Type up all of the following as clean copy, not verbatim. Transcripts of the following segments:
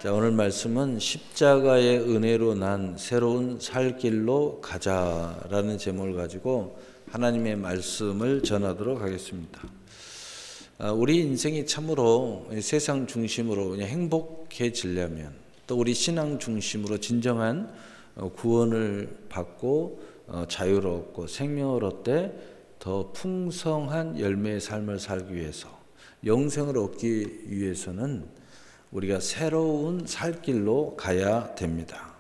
자, 오늘 말씀은 십자가의 은혜로 난 새로운 살 길로 가자라는 제목을 가지고 하나님의 말씀을 전하도록 하겠습니다. 우리 인생이 참으로 세상 중심으로 그냥 행복해지려면, 또 우리 신앙 중심으로 진정한 구원을 받고 자유롭고 생명을 얻되 더 풍성한 열매의 삶을 살기 위해서, 영생을 얻기 위해서는 우리가 새로운 살 길로 가야 됩니다.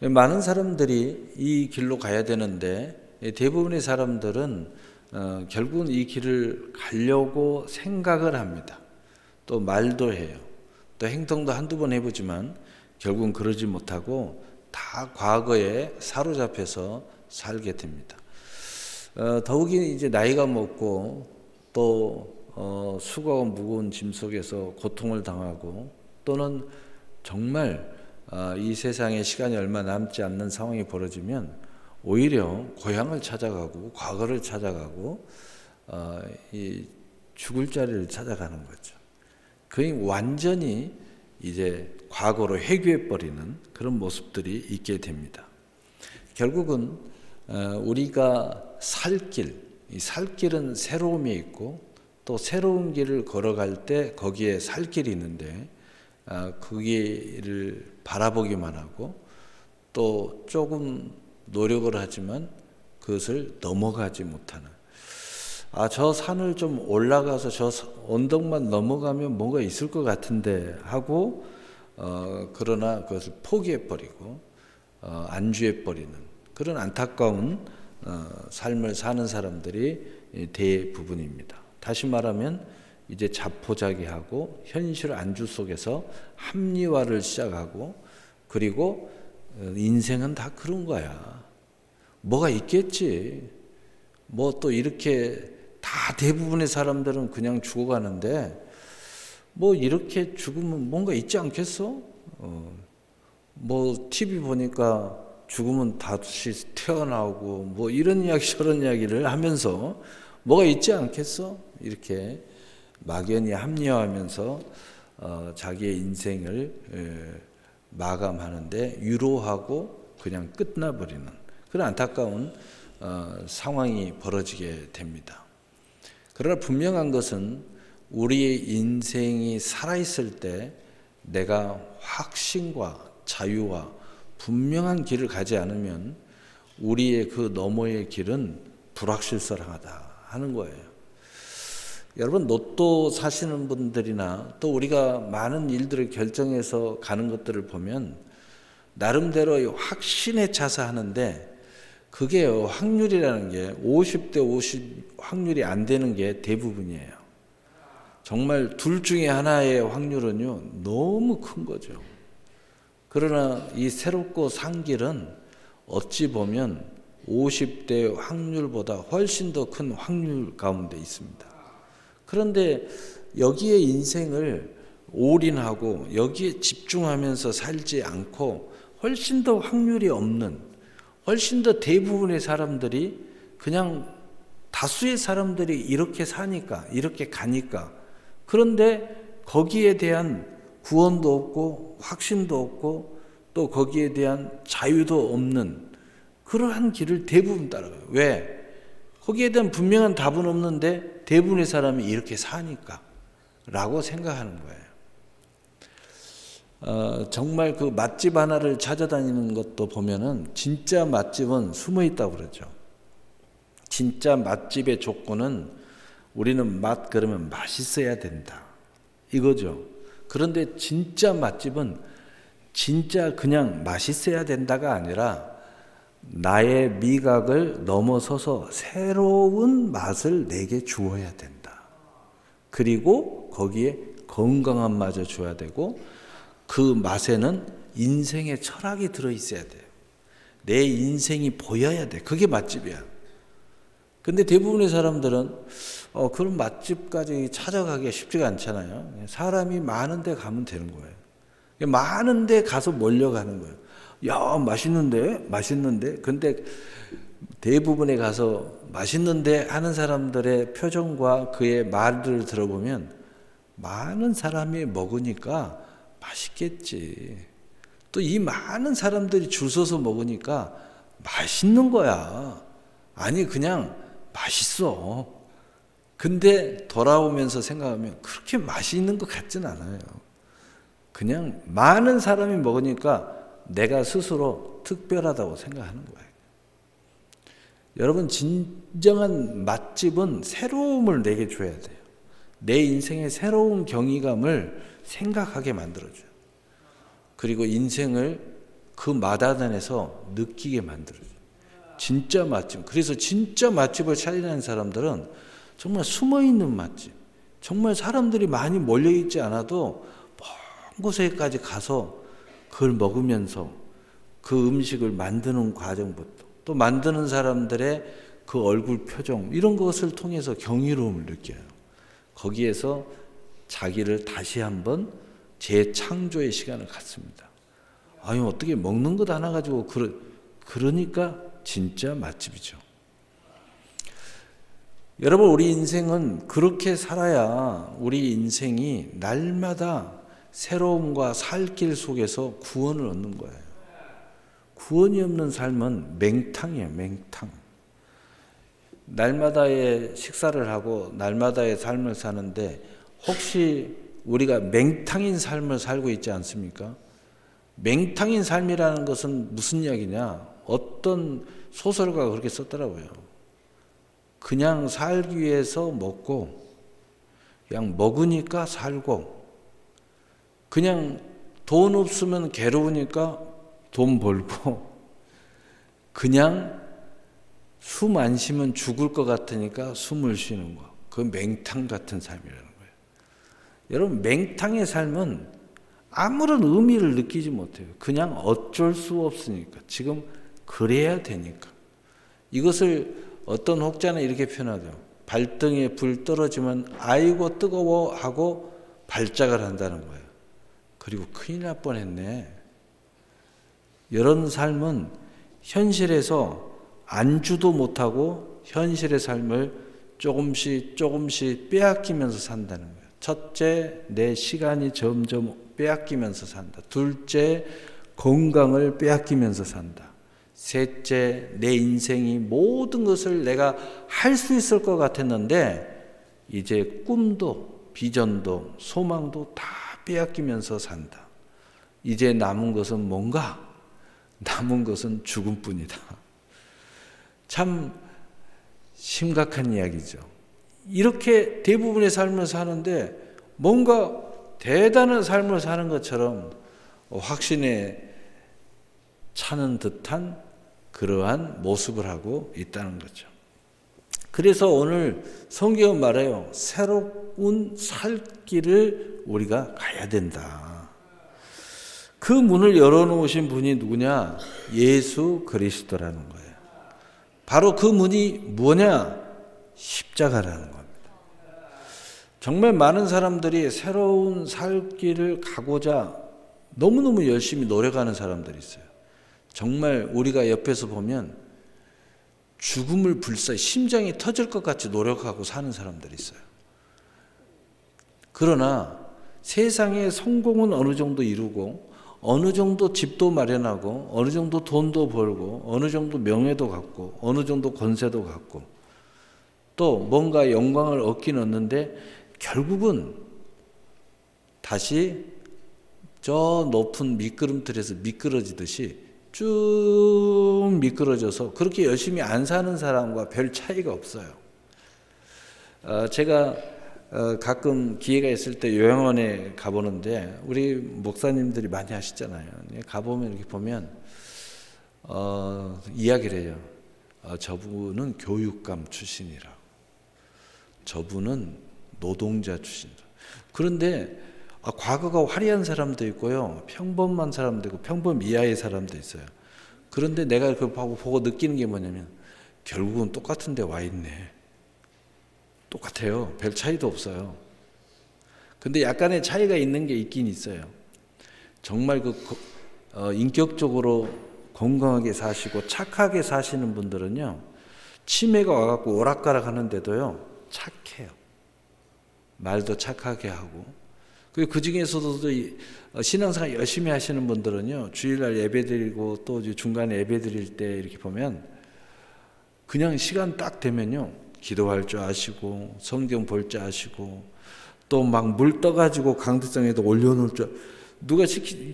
많은 사람들이 이 길로 가야 되는데 대부분의 사람들은 결국은 이 길을 가려고 생각을 합니다. 또 말도 해요. 또 행동도 한두 번 해보지만 결국은 그러지 못하고 다 과거에 사로잡혀서 살게 됩니다. 더욱이 이제 나이가 먹고 또 수고하고 무거운 짐 속에서 고통을 당하고, 또는 정말 이 세상에 시간이 얼마 남지 않는 상황이 벌어지면 오히려 고향을 찾아가고 과거를 찾아가고 이 죽을 자리를 찾아가는 거죠. 거의 완전히 이제 과거로 회귀해 버리는 그런 모습들이 있게 됩니다. 결국은 우리가 살 길, 이 살 길은 새로움이 있고, 또 새로운 길을 걸어갈 때 거기에 살 길이 있는데 그 길을 바라보기만 하고 또 조금 노력을 하지만 그것을 넘어가지 못하는, 저 산을 좀 올라가서 저 언덕만 넘어가면 뭔가 있을 것 같은데 하고 그러나 그것을 포기해버리고 안주해버리는 그런 안타까운 삶을 사는 사람들이 대부분입니다. 다시 말하면 이제 자포자기하고 현실 안주 속에서 합리화를 시작하고, 그리고 인생은 다 그런 거야. 뭐가 있겠지. 뭐 또 이렇게 다 대부분의 사람들은 그냥 죽어가는데 뭐 이렇게 죽으면 뭔가 있지 않겠어? 뭐 TV 보니까 죽으면 다시 태어나오고 뭐 이런 이야기 저런 이야기를 하면서 뭐가 있지 않겠어? 이렇게 막연히 합리화하면서 자기의 인생을 마감하는데 유로하고 그냥 끝나버리는 그런 안타까운 상황이 벌어지게 됩니다. 그러나 분명한 것은 우리의 인생이 살아있을 때 내가 확신과 자유와 분명한 길을 가지 않으면 우리의 그 너머의 길은 불확실성하다 하는 거예요. 여러분, 로또 사시는 분들이나 또 우리가 많은 일들을 결정해서 가는 것들을 보면 나름대로 확신에 차서 하는데, 그게 확률이라는 게 50대 50 확률이 안 되는 게 대부분이에요. 정말 둘 중에 하나의 확률은요 너무 큰 거죠. 그러나 이 새롭고 산 길은 어찌 보면 50대 확률보다 훨씬 더 큰 확률 가운데 있습니다. 그런데 여기에 인생을 올인하고 여기에 집중하면서 살지 않고 훨씬 더 확률이 없는, 훨씬 더 대부분의 사람들이, 그냥 다수의 사람들이 이렇게 사니까, 이렇게 가니까, 그런데 거기에 대한 구원도 없고 확신도 없고 또 거기에 대한 자유도 없는 그러한 길을 대부분 따라가요. 왜? 거기에 대한 분명한 답은 없는데 대부분의 사람이 이렇게 사니까 라고 생각하는 거예요. 정말 그 맛집 하나를 찾아다니는 것도 보면은 진짜 맛집은 숨어 있다고 그러죠. 진짜 맛집의 조건은 우리는 맛 그러면 맛있어야 된다 이거죠. 그런데 진짜 맛집은 진짜 그냥 맛있어야 된다가 아니라 나의 미각을 넘어서서 새로운 맛을 내게 주어야 된다. 그리고 거기에 건강한 맛을 줘야 되고, 그 맛에는 인생의 철학이 들어있어야 돼요. 내 인생이 보여야 돼. 그게 맛집이야. 근데 대부분의 사람들은 그런 맛집까지 찾아가기가 쉽지가 않잖아요. 사람이 많은 데 가면 되는 거예요. 많은 데 가서 몰려가는 거예요. 야, 맛있는데. 근데 대부분에 가서 맛있는데 하는 사람들의 표정과 그의 말들을 들어보면 많은 사람이 먹으니까 맛있겠지. 또 이 많은 사람들이 줄 서서 먹으니까 맛있는 거야. 아니 그냥 맛있어. 근데 돌아오면서 생각하면 그렇게 맛있는 것 같진 않아요. 그냥 많은 사람이 먹으니까 내가 스스로 특별하다고 생각하는 거예요. 여러분, 진정한 맛집은 새로움을 내게 줘야 돼요. 내 인생의 새로운 경이감을 생각하게 만들어줘요. 그리고 인생을 그 맛안에서 느끼게 만들어줘요. 진짜 맛집. 그래서 진짜 맛집을 찾아내는 사람들은 정말 숨어있는 맛집, 정말 사람들이 많이 몰려있지 않아도 먼 곳에까지 가서 그걸 먹으면서 그 음식을 만드는 과정부터, 또 만드는 사람들의 그 얼굴 표정, 이런 것을 통해서 경이로움을 느껴요. 거기에서 자기를 다시 한번 재창조의 시간을 갖습니다. 아유, 어떻게 먹는 것 하나 가지고 그러니까 진짜 맛집이죠. 여러분, 우리 인생은 그렇게 살아야 우리 인생이 날마다 새로움과 살 길 속에서 구원을 얻는 거예요. 구원이 없는 삶은 맹탕이에요, 맹탕. 날마다의 식사를 하고 날마다의 삶을 사는데 혹시 우리가 맹탕인 삶을 살고 있지 않습니까? 맹탕인 삶이라는 것은 무슨 이야기냐? 어떤 소설가가 그렇게 썼더라고요. 그냥 살기 위해서 먹고, 그냥 먹으니까 살고, 그냥 돈 없으면 괴로우니까 돈 벌고, 그냥 숨 안 쉬면 죽을 것 같으니까 숨을 쉬는 거. 그 맹탕 같은 삶이라는 거예요. 여러분, 맹탕의 삶은 아무런 의미를 느끼지 못해요. 그냥 어쩔 수 없으니까. 지금 그래야 되니까. 이것을 어떤 혹자는 이렇게 표현하죠. 발등에 불 떨어지면 아이고 뜨거워 하고 발작을 한다는 거예요. 그리고 큰일 날 뻔했네. 이런 삶은 현실에서 안주도 못하고 현실의 삶을 조금씩 빼앗기면서 산다는 거예요. 첫째, 내 시간이 점점 빼앗기면서 산다. 둘째, 건강을 빼앗기면서 산다. 셋째, 내 인생이 모든 것을 내가 할 수 있을 것 같았는데 이제 꿈도 비전도 소망도 다 빼앗기면서 산다. 이제 남은 것은 뭔가? 남은 것은 죽음뿐이다. 참 심각한 이야기죠. 이렇게 대부분의 삶을 사는데 뭔가 대단한 삶을 사는 것처럼 확신에 차는 듯한 그러한 모습을 하고 있다는 거죠. 그래서 오늘 성경은 말해요. 새로운 살 길을 우리가 가야 된다. 그 문을 열어놓으신 분이 누구냐? 예수 그리스도라는 거예요. 바로 그 문이 뭐냐? 십자가라는 겁니다. 정말 많은 사람들이 새로운 살 길을 가고자 너무너무 열심히 노력하는 사람들이 있어요. 정말 우리가 옆에서 보면 죽음을 불사히 심장이 터질 것 같이 노력하고 사는 사람들이 있어요. 그러나 세상의 성공은 어느 정도 이루고 어느 정도 집도 마련하고 어느 정도 돈도 벌고 어느 정도 명예도 갖고 어느 정도 권세도 갖고 또 뭔가 영광을 얻긴 얻는데 결국은 다시 저 높은 미끄럼틀에서 미끄러지듯이 쭉 미끄러져서 그렇게 열심히 안 사는 사람과 별 차이가 없어요. 제가 가끔 기회가 있을 때 요양원에 가보는데 우리 목사님들이 많이 하시잖아요. 가보면 이렇게 보면 이야기를 해요. 저분은 교육감 출신이라고. 저분은 노동자 출신이라고. 그런데 과거가 화려한 사람도 있고요. 평범한 사람도 있고 평범 이하의 사람도 있어요. 그런데 내가 그걸 보고 느끼는 게 뭐냐면 결국은 똑같은 데 와 있네. 똑같아요. 별 차이도 없어요. 근데 약간의 차이가 있는 게 있긴 있어요. 정말 인격적으로 건강하게 사시고 착하게 사시는 분들은요. 치매가 와갖고 오락가락 하는데도요. 착해요. 말도 착하게 하고 그 중에서도 신앙생활 열심히 하시는 분들은요, 주일날 예배드리고 또 중간에 예배드릴 때 이렇게 보면 그냥 시간 딱 되면요, 기도할 줄 아시고 성경 볼 줄 아시고 또 막 물 떠가지고 강대상에도 올려놓을 줄, 누가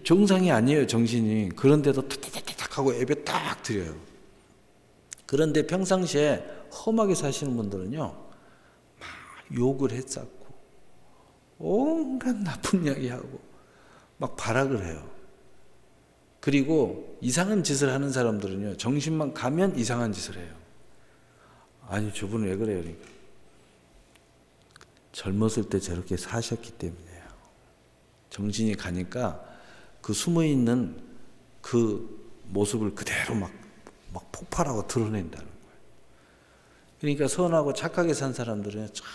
정상이 아니에요, 정신이. 그런데도 탁탁탁탁 하고 예배 딱 드려요. 그런데 평상시에 험하게 사시는 분들은요, 막 욕을 해쌓고 온갖 나쁜 이야기하고 막 발악을 해요. 그리고 이상한 짓을 하는 사람들은요, 정신만 가면 이상한 짓을 해요. 아니, 저분은 왜 그래요? 그러니까 젊었을 때 저렇게 사셨기 때문이에요. 정신이 가니까 그 숨어있는 그 모습을 그대로 막 폭발하고 드러낸다는 거예요. 그러니까 선하고 착하게 산 사람들은 참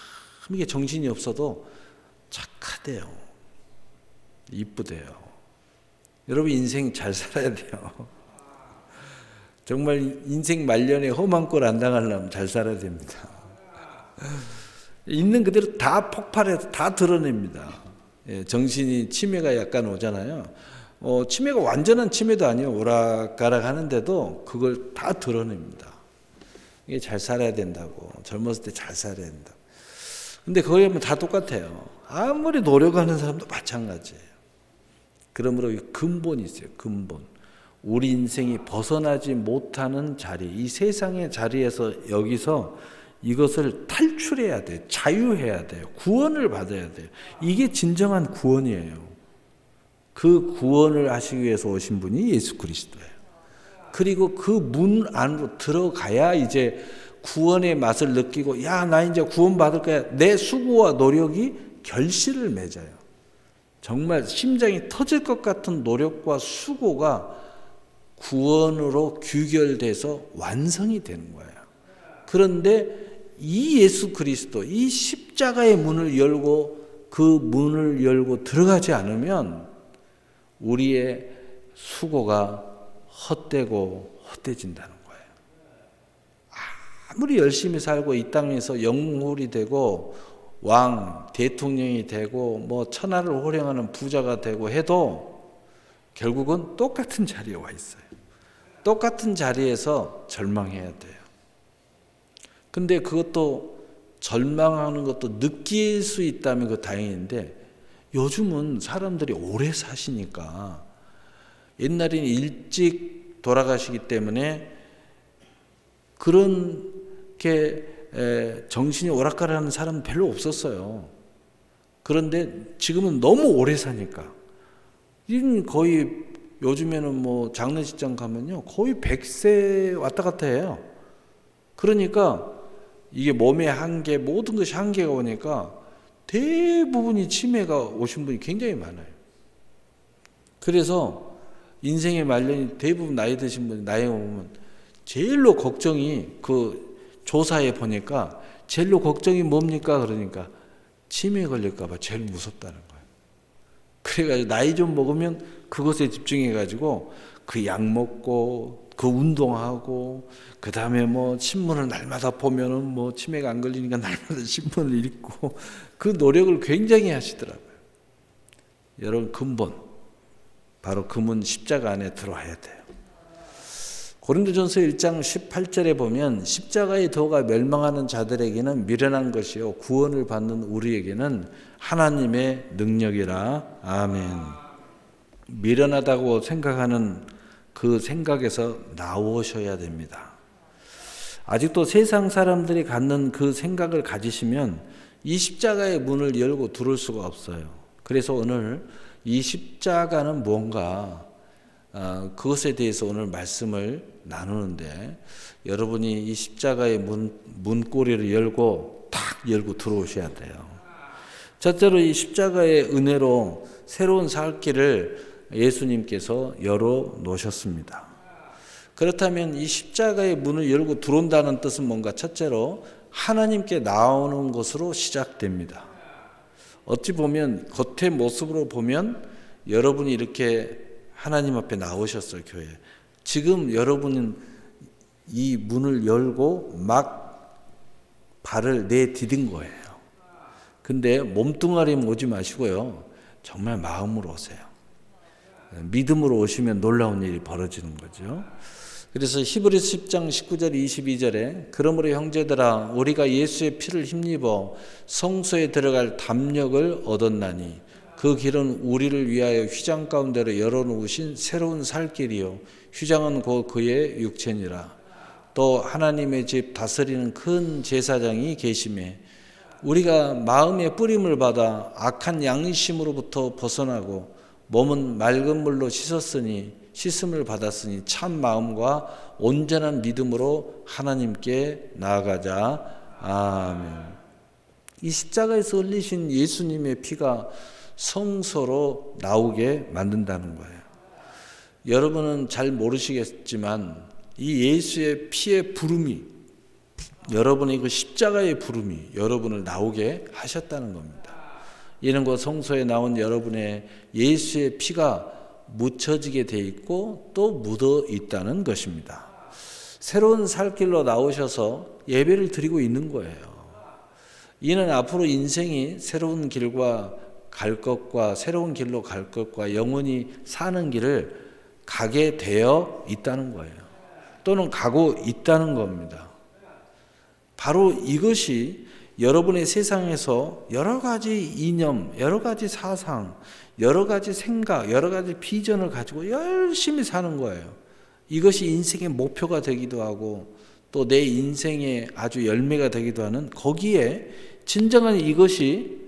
이게 정신이 없어도 착하대요. 이쁘대요. 여러분, 인생 잘 살아야 돼요. 정말 인생 말년에 험한 꼴 안 당하려면 잘 살아야 됩니다. 있는 그대로 다 폭발해서 다 드러냅니다. 예, 정신이 치매가 약간 오잖아요. 치매가 완전한 치매도 아니에요. 오락가락 하는데도 그걸 다 드러냅니다. 이게 잘 살아야 된다고. 젊었을 때 잘 살아야 된다. 근데 거기 하면 다 똑같아요. 아무리 노력하는 사람도 마찬가지예요. 그러므로 근본이 있어요. 근본. 우리 인생이 벗어나지 못하는 자리, 이 세상의 자리에서 여기서 이것을 탈출해야 돼요. 자유해야 돼요. 구원을 받아야 돼요. 이게 진정한 구원이에요. 그 구원을 하시기 위해서 오신 분이 예수 그리스도예요. 그리고 그 문 안으로 들어가야 이제 구원의 맛을 느끼고, 야, 나 이제 구원 받을 거야. 내 수고와 노력이 결실을 맺어요. 정말 심장이 터질 것 같은 노력과 수고가 구원으로 규결돼서 완성이 되는 거예요. 그런데 이 예수 그리스도, 이 십자가의 문을 열고 그 문을 열고 들어가지 않으면 우리의 수고가 헛되고 헛되진다는 거예요. 아무리 열심히 살고 이 땅에서 영웅홀이 되고 왕, 대통령이 되고 뭐 천하를 호령하는 부자가 되고 해도 결국은 똑같은 자리에 와 있어요. 똑같은 자리에서 절망해야 돼요. 근데 그것도 절망하는 것도 느낄 수 있다면 그 다행인데, 요즘은 사람들이 오래 사시니까, 옛날에는 일찍 돌아가시기 때문에 그렇게 정신이 오락가락하는 사람은 별로 없었어요. 그런데 지금은 너무 오래 사니까, 거의 요즘에는 뭐 장례식장 가면요, 거의 100세 왔다 갔다 해요. 그러니까 이게 몸의 한계, 모든 것이 한계가 오니까 대부분이 치매가 오신 분이 굉장히 많아요. 그래서 인생의 말년이 대부분 나이 드신 분, 나이 오면 제일로 걱정이, 그 조사에 보니까 제일로 걱정이 뭡니까? 그러니까 치매 걸릴까 봐 제일 무섭다는 거예요. 그래가지고 나이 좀 먹으면 그것에 집중해가지고 그 약 먹고 그 운동하고, 그 다음에 뭐 신문을 날마다 보면은 뭐 치매가 안 걸리니까 날마다 신문을 읽고, 그 노력을 굉장히 하시더라고요. 여러분, 근본, 바로 금은 십자가 안에 들어와야 돼요. 고린도전서 1장 18절에 보면 십자가의 도가 멸망하는 자들에게는 미련한 것이요 구원을 받는 우리에게는 하나님의 능력이라. 아멘. 미련하다고 생각하는 그 생각에서 나오셔야 됩니다. 아직도 세상 사람들이 갖는 그 생각을 가지시면 이 십자가의 문을 열고 들어올 수가 없어요. 그래서 오늘 이 십자가는 뭔가, 그것에 대해서 오늘 말씀을 나누는데, 여러분이 이 십자가의 문고리를 열고 탁 열고 들어오셔야 돼요. 첫째로 이 십자가의 은혜로 새로운 살 길을 예수님께서 열어 놓으셨습니다. 그렇다면 이 십자가의 문을 열고 들어온다는 뜻은 뭔가? 첫째로 하나님께 나오는 것으로 시작됩니다. 어찌 보면 겉의 모습으로 보면 여러분이 이렇게 하나님 앞에 나오셨어요, 교회에. 지금 여러분은 이 문을 열고 막 발을 내디딘 거예요. 근데 몸뚱아리 오지 마시고요, 정말 마음으로 오세요. 믿음으로 오시면 놀라운 일이 벌어지는 거죠. 그래서 히브리서 10장 19절 22절에 그러므로 형제들아 우리가 예수의 피를 힘입어 성소에 들어갈 담력을 얻었나니 그 길은 우리를 위하여 휘장 가운데로 열어놓으신 새로운 살 길이요 휘장은 곧 그의 육체니라. 또 하나님의 집 다스리는 큰 제사장이 계심에 우리가 마음의 뿌림을 받아 악한 양심으로부터 벗어나고 몸은 맑은 물로 씻음을 받았으니 참 마음과 온전한 믿음으로 하나님께 나아가자. 아멘. 이 십자가에서 흘리신 예수님의 피가 성소로 나오게 만든다는 거예요. 여러분은 잘 모르시겠지만 이 예수의 피의 부름이 여러분의 그 십자가의 부름이 여러분을 나오게 하셨다는 겁니다. 이는 곧 성소에 나온 여러분의 예수의 피가 묻혀지게 돼 있고 또 묻어 있다는 것입니다. 새로운 살길로 나오셔서 예배를 드리고 있는 거예요. 이는 앞으로 인생이 새로운 길과 갈 것과 새로운 길로 갈 것과 영원히 사는 길을 가게 되어 있다는 거예요. 또는 가고 있다는 겁니다. 바로 이것이 여러분의 세상에서 여러 가지 이념, 여러 가지 사상, 여러 가지 생각, 여러 가지 비전을 가지고 열심히 사는 거예요. 이것이 인생의 목표가 되기도 하고 또 내 인생의 아주 열매가 되기도 하는 거기에 진정한 이것이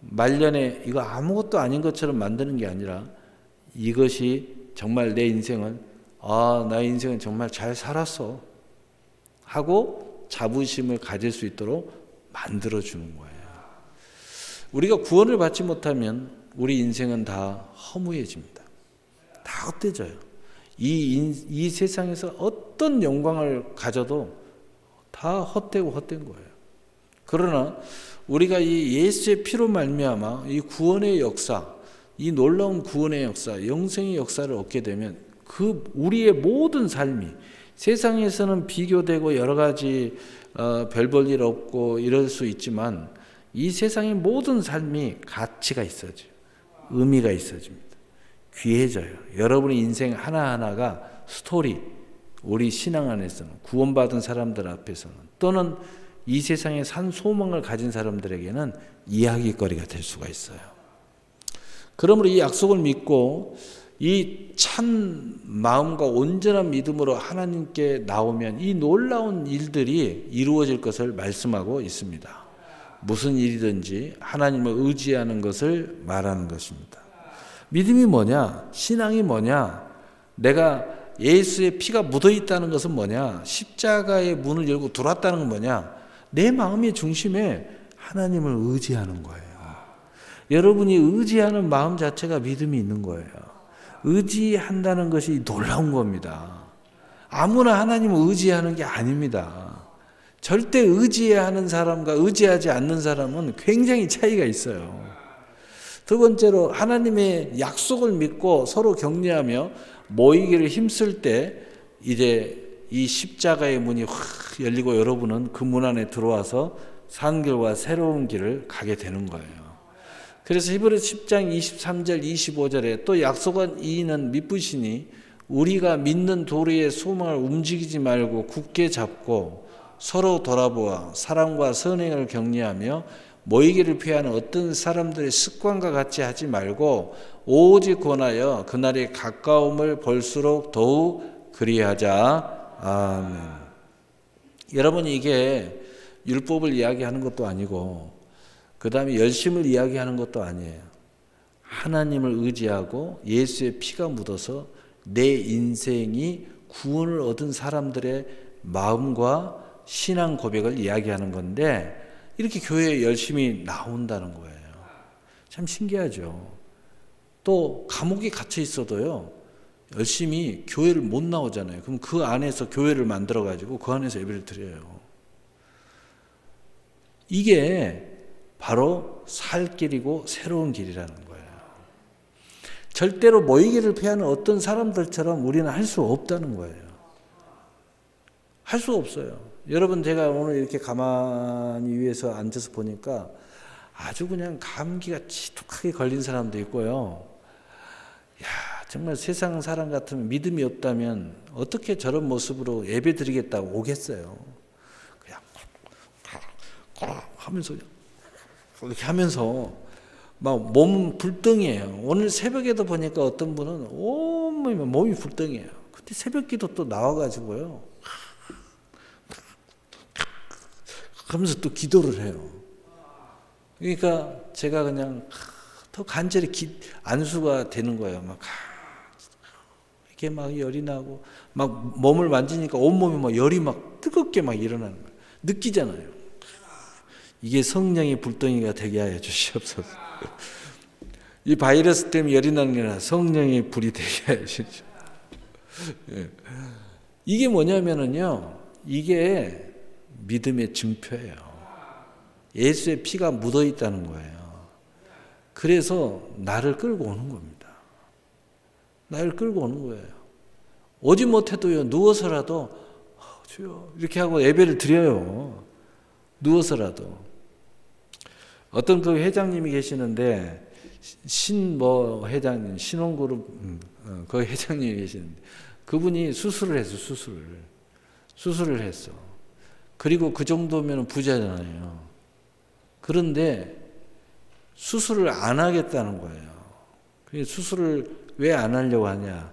말년에 이거 아무것도 아닌 것처럼 만드는 게 아니라 이것이 정말 내 인생은 나의 인생은 정말 잘 살았어 하고 자부심을 가질 수 있도록 만들어주는 거예요. 우리가 구원을 받지 못하면 우리 인생은 다 허무해집니다. 다 헛되져요. 이 세상에서 어떤 영광을 가져도 다 헛되고 헛된 거예요. 그러나 우리가 이 예수의 피로 말미암아 이 구원의 역사, 이 놀라운 구원의 역사, 영생의 역사를 얻게 되면 그 우리의 모든 삶이 세상에서는 비교되고 여러 가지 별 볼 일 없고 이럴 수 있지만 이 세상의 모든 삶이 가치가 있어져요. 의미가 있어집니다. 귀해져요. 여러분의 인생 하나하나가 스토리, 우리 신앙 안에서는 구원받은 사람들 앞에서는 또는 이 세상에 산 소망을 가진 사람들에게는 이야기거리가 될 수가 있어요. 그러므로 이 약속을 믿고 이 참 마음과 온전한 믿음으로 하나님께 나오면 이 놀라운 일들이 이루어질 것을 말씀하고 있습니다. 무슨 일이든지 하나님을 의지하는 것을 말하는 것입니다. 믿음이 뭐냐? 신앙이 뭐냐? 내가 예수의 피가 묻어 있다는 것은 뭐냐? 십자가의 문을 열고 들어왔다는 건 뭐냐? 내 마음의 중심에 하나님을 의지하는 거예요. 여러분이 의지하는 마음 자체가 믿음이 있는 거예요. 의지한다는 것이 놀라운 겁니다. 아무나 하나님을 의지하는 게 아닙니다. 절대 의지해야 하는 사람과 의지하지 않는 사람은 굉장히 차이가 있어요. 두 번째로 하나님의 약속을 믿고 서로 격려하며 모이기를 힘쓸 때 이제 이 십자가의 문이 확 열리고 여러분은 그 문 안에 들어와서 산 길과 새로운 길을 가게 되는 거예요. 그래서 히브리서 10장 23절 25절에 또 약속한 이는 믿으시니 우리가 믿는 도리의 소망을 움직이지 말고 굳게 잡고 서로 돌아보아 사랑과 선행을 격려하며 모이기를 피하는 어떤 사람들의 습관과 같이 하지 말고 오직 권하여 그날의 가까움을 볼수록 더욱 그리하자. 아멘. 여러분 이게 율법을 이야기하는 것도 아니고 그 다음에 열심을 이야기하는 것도 아니에요. 하나님을 의지하고 예수의 피가 묻어서 내 인생이 구원을 얻은 사람들의 마음과 신앙 고백을 이야기하는 건데 이렇게 교회에 열심히 나온다는 거예요. 참 신기하죠. 또 감옥에 갇혀 있어도요. 열심히 교회를 못 나오잖아요. 그럼 그 안에서 교회를 만들어 가지고 그 안에서 예배를 드려요. 이게 바로 살 길이고 새로운 길이라는 거예요. 절대로 모이기를 피하는 어떤 사람들처럼 우리는 할 수 없다는 거예요. 할 수 없어요. 여러분 제가 오늘 이렇게 가만히 위에서 앉아서 보니까 아주 그냥 감기가 지독하게 걸린 사람도 있고요. 야, 정말 세상 사람 같으면 믿음이 없다면 어떻게 저런 모습으로 예배 드리겠다고 오겠어요. 그냥 하면서 이렇게 하면서 막 몸은 불덩이에요. 오늘 새벽에도 보니까 어떤 분은 온몸이 몸이 불덩이에요. 근데 새벽 기도 또 나와가지고요. 그러면서 또 기도를 해요. 그러니까 제가 그냥 더 간절히 안수가 되는 거예요. 막 이렇게 막 열이 나고 막 몸을 만지니까 온몸이 막 열이 막 뜨겁게 막 일어나는 거예요. 느끼잖아요. 이게 성령의 불덩이가 되게 하여 주시옵소서. 이 바이러스 때문에 열이 나는 게 아니라 성령의 불이 되게 하여 주시옵소서. 이게 뭐냐면은요, 이게 믿음의 증표예요. 예수의 피가 묻어 있다는 거예요. 그래서 나를 끌고 오는 겁니다. 나를 끌고 오는 거예요. 오지 못해도요, 누워서라도 주여 이렇게 하고 예배를 드려요. 누워서라도. 어떤 그 회장님이 계시는데 회장님 신혼그룹 그 회장님이 계시는데 그분이 수술을 했어. 수술을 했어. 그리고 그 정도면 부자잖아요. 그런데 수술을 안 하겠다는 거예요. 수술을 왜 안 하려고 하냐?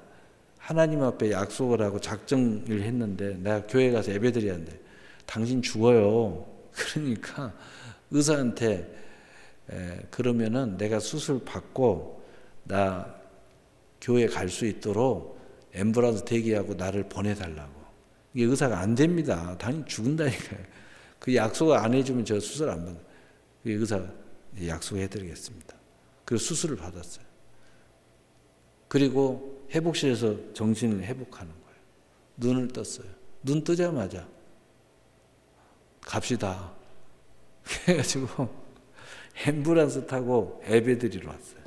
하나님 앞에 약속을 하고 작정을 했는데 내가 교회 가서 예배드려야 하는데 당신 죽어요. 그러니까 의사한테 그러면은 내가 수술 받고 나 교회 갈 수 있도록 앰뷸런스 대기하고 나를 보내달라고. 이게 의사가 안 됩니다. 당연히 죽은다니까요. 그 약속을 안 해주면 저 수술 안 받아요. 의사가 약속해드리겠습니다. 그리고 수술을 받았어요. 그리고 회복실에서 정신을 회복하는 거예요. 눈을 떴어요. 눈 뜨자마자 갑시다. 그래가지고 앰뷸런스 타고 예배드리러 왔어요.